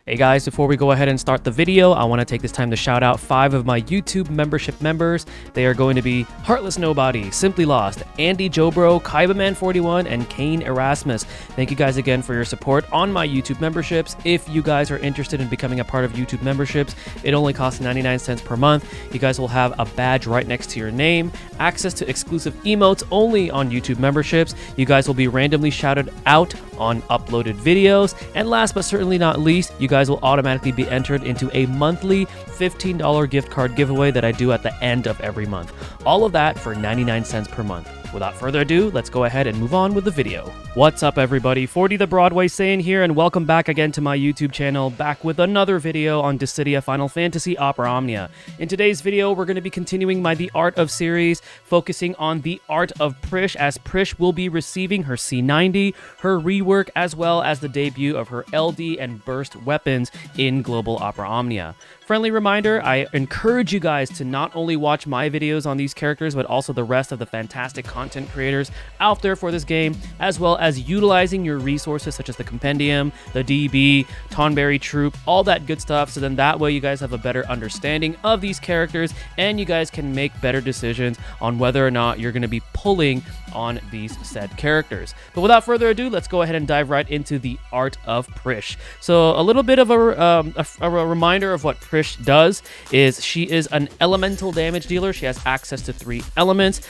Hey guys, before we go ahead and start the video, I want to take this time to shout out 5 of my YouTube membership members. They are going to be Heartless Nobody, Simply Lost, Andy Jobro, Kaibaman41, and Kane Erasmus. Thank you guys again for your support on my YouTube memberships. If you guys are interested in becoming a part of YouTube memberships, it only costs 99 cents per month. You guys will have a badge right next to your name, access to exclusive emotes only on YouTube memberships. You guys will be randomly shouted out on uploaded videos. And last but certainly not least, you guys will automatically be entered into a monthly $15 gift card giveaway that I do at the end of every month. All of that for 99 cents per month. Without further ado, let's go ahead and move on with the video. What's up everybody, 40 the Broadway Saiyan here, and welcome back again to my YouTube channel, back with another video on Dissidia Final Fantasy Opera Omnia. In today's video, we're going to be continuing my The Art of series, focusing on the Art of Prishe, as Prishe will be receiving her C90, her rework, as well as the debut of her LD and burst weapons in Global Opera Omnia. Friendly reminder, I encourage you guys to not only watch my videos on these characters, but also the rest of the fantastic content creators out there for this game, as well as utilizing your resources such as the Compendium, the DB, Tonberry Troop, all that good stuff, so then that way you guys have a better understanding of these characters, and you guys can make better decisions on whether or not you're going to be pulling on these said characters. But without further ado, let's go ahead and dive right into the Art of Prishe. So a little bit of a reminder of what Prishe does is she is an elemental damage dealer. She has access to 3 elements.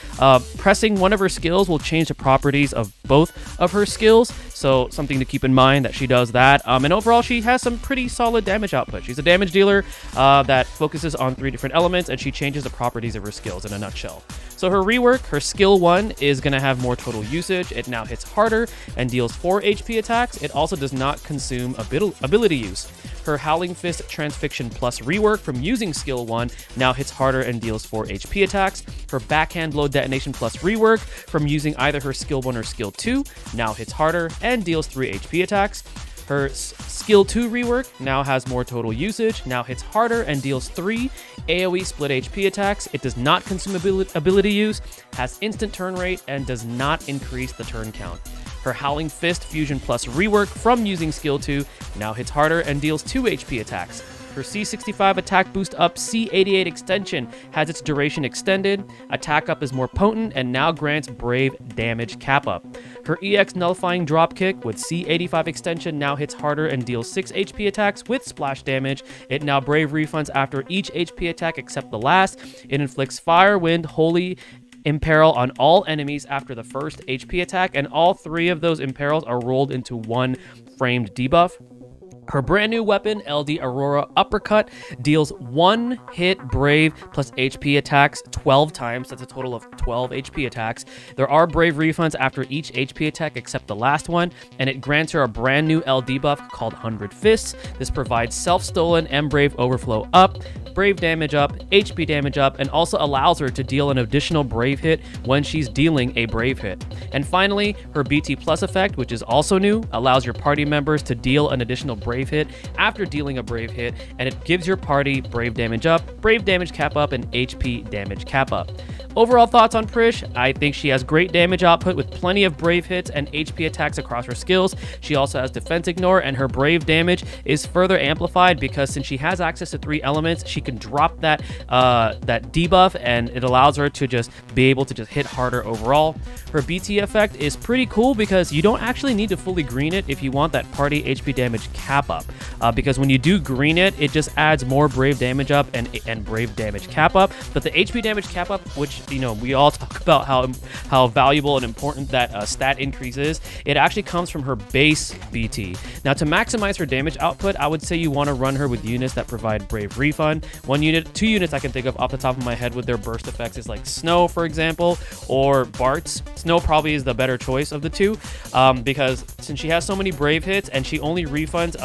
Pressing one of her skills will change the properties of both of her skills, so something to keep in mind that she does that. And overall, she has some pretty solid damage output. She's a damage dealer that focuses on 3 different elements, and she changes the properties of her skills in a nutshell. So her rework, her skill 1 is going to have more total usage. It now hits harder and deals 4 HP attacks. It also does not consume ability use. Her Howling Fist Transfixion plus rework from using skill 1 now hits harder and deals 4 HP attacks. Her Backhand Blow Detonation plus rework from using either her skill 1 or skill 2 now hits harder and deals 3 HP attacks. Her skill 2 rework now has more total usage, now hits harder and deals 3 AoE split HP attacks. It does not consume ability use, has instant turn rate, and does not increase the turn count. Her Howling Fist Fusion plus rework from using skill 2 now hits harder and deals 2 HP attacks. Her C65 attack boost up C88 extension has its duration extended, attack up is more potent, and now grants brave damage cap up. Her EX nullifying dropkick with C85 extension now hits harder and deals 6 HP attacks with splash damage. It now brave refunds after each HP attack except the last. It inflicts fire, wind, holy imperil on all enemies after the first HP attack, and all 3 of those imperils are rolled into 1 framed debuff. Her brand new weapon, LD Aurora Uppercut, deals 1 hit brave plus HP attacks 12 times. That's a total of 12 HP attacks. There are brave refunds after each HP attack except the last one, and it grants her a brand new LD buff called 100 Fists. This provides self-stolen and brave overflow up, brave damage up, HP damage up, and also allows her to deal an additional brave hit when she's dealing a brave hit. And finally, her BT Plus effect, which is also new, allows your party members to deal an additional brave hit after dealing a brave hit, and it gives your party brave damage up, brave damage cap up, and HP damage cap up. Overall thoughts on Prishe: I think she has great damage output with plenty of brave hits and HP attacks across her skills. She also has defense ignore, and her brave damage is further amplified because since she has access to 3 elements, she can drop that debuff, and it allows her to just be able to just hit harder overall. Her BT effect is pretty cool because you don't actually need to fully green it if you want that party HP damage cap up, because when you do green it, it just adds more brave damage up and brave damage cap up. But the HP damage cap up, which we all talk about how valuable and important that stat increase is, it actually comes from her base BT. Now, to maximize her damage output, I would say you want to run her with units that provide brave refund. 1 unit, 2 units I can think of off the top of my head with their burst effects is like Snow, for example, or Bart's. Snow probably is the better choice of the 2, because since she has so many brave hits and she only refunds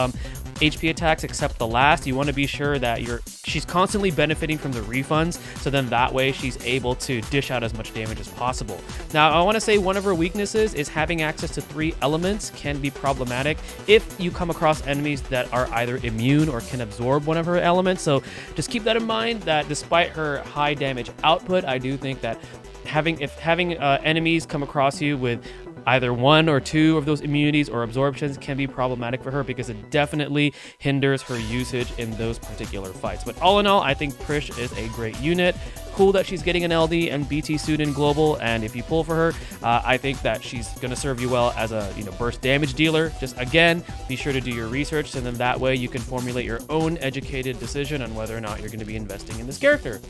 HP attacks except the last, you want to be sure that she's constantly benefiting from the refunds, so then that way she's able to dish out as much damage as possible. Now, I want to say one of her weaknesses is having access to 3 elements can be problematic if you come across enemies that are either immune or can absorb one of her elements. So just keep that in mind, that despite her high damage output, I do think that having enemies come across you with either 1 or 2 of those immunities or absorptions can be problematic for her because it definitely hinders her usage in those particular fights. But all in all, I think Prishe is a great unit. Cool that she's getting an LD and BT suit in global, and if you pull for her, I think that she's going to serve you well as a burst damage dealer. Just again, be sure to do your research, and then that way you can formulate your own educated decision on whether or not you're going to be investing in this character.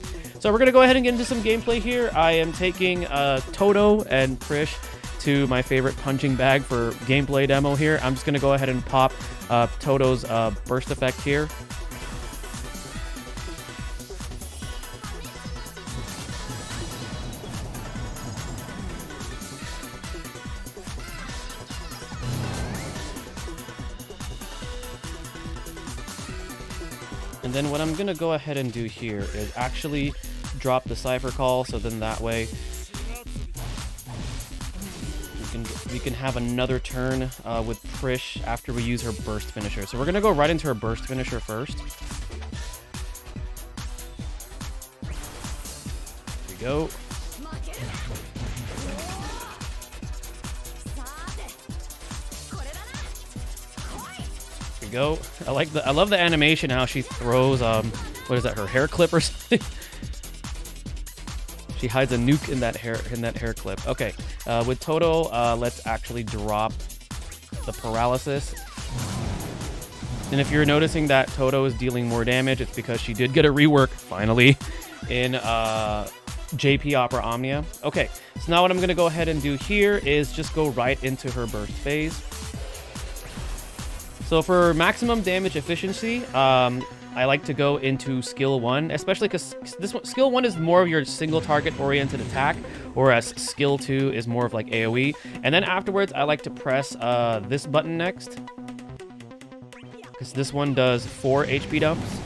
So we're going to go ahead and get into some gameplay here. I am taking Toto and Prishe to my favorite punching bag for gameplay demo here. I'm just going to go ahead and pop Toto's burst effect here. And then what I'm going to go ahead and do here is actually drop the Cypher Call, so then that way we can have another turn with Prishe after we use her burst finisher. So we're going to go right into her burst finisher first. Here we go. Go. I love the animation how she throws what is that, her hair clip or something? She hides a nuke in that hair clip. Okay, with Toto, let's actually drop the paralysis. And if you're noticing that Toto is dealing more damage, it's because she did get a rework finally in JP Opera Omnia. Okay, so now what I'm gonna go ahead and do here is just go right into her burst phase. So for maximum damage efficiency, I like to go into skill 1, especially because skill 1 is more of your single target oriented attack, whereas skill 2 is more of like AoE. And then afterwards, I like to press this button next, because this one does 4 HP dumps.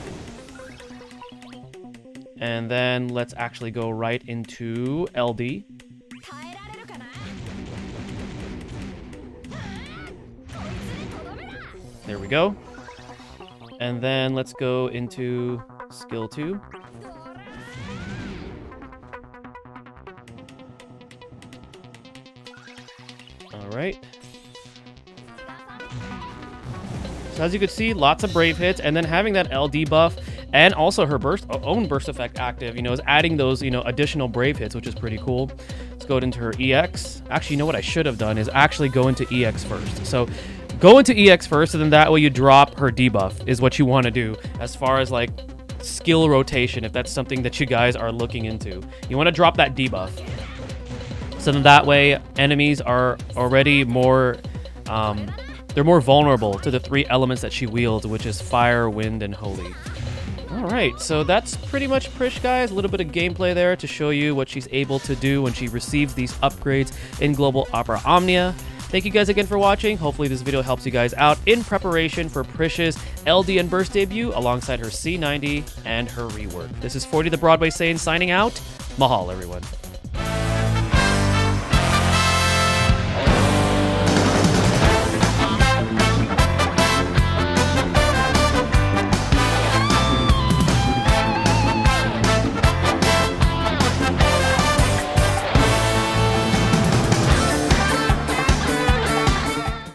And then let's actually go right into LD. There we go. And then let's go into skill 2. All right. So as you can see, lots of brave hits, and then having that LD buff and also her own burst effect active, is adding those, additional brave hits, which is pretty cool. Let's go into her EX. Actually, what I should have done is actually go into EX first. So go into EX first, and then that way you drop her debuff is what you want to do as far as like skill rotation, if that's something that you guys are looking into. You want to drop that debuff. So then that way enemies are already more, they're more vulnerable to the 3 elements that she wields, which is fire, wind, and holy. All right, so that's pretty much Prishe, guys. A little bit of gameplay there to show you what she's able to do when she receives these upgrades in Global Opera Omnia. Thank you guys again for watching. Hopefully this video helps you guys out in preparation for Prishe's LD and Burst debut alongside her C90 and her rework. This is 40 the Broadway Saiyan signing out. Mahal, everyone.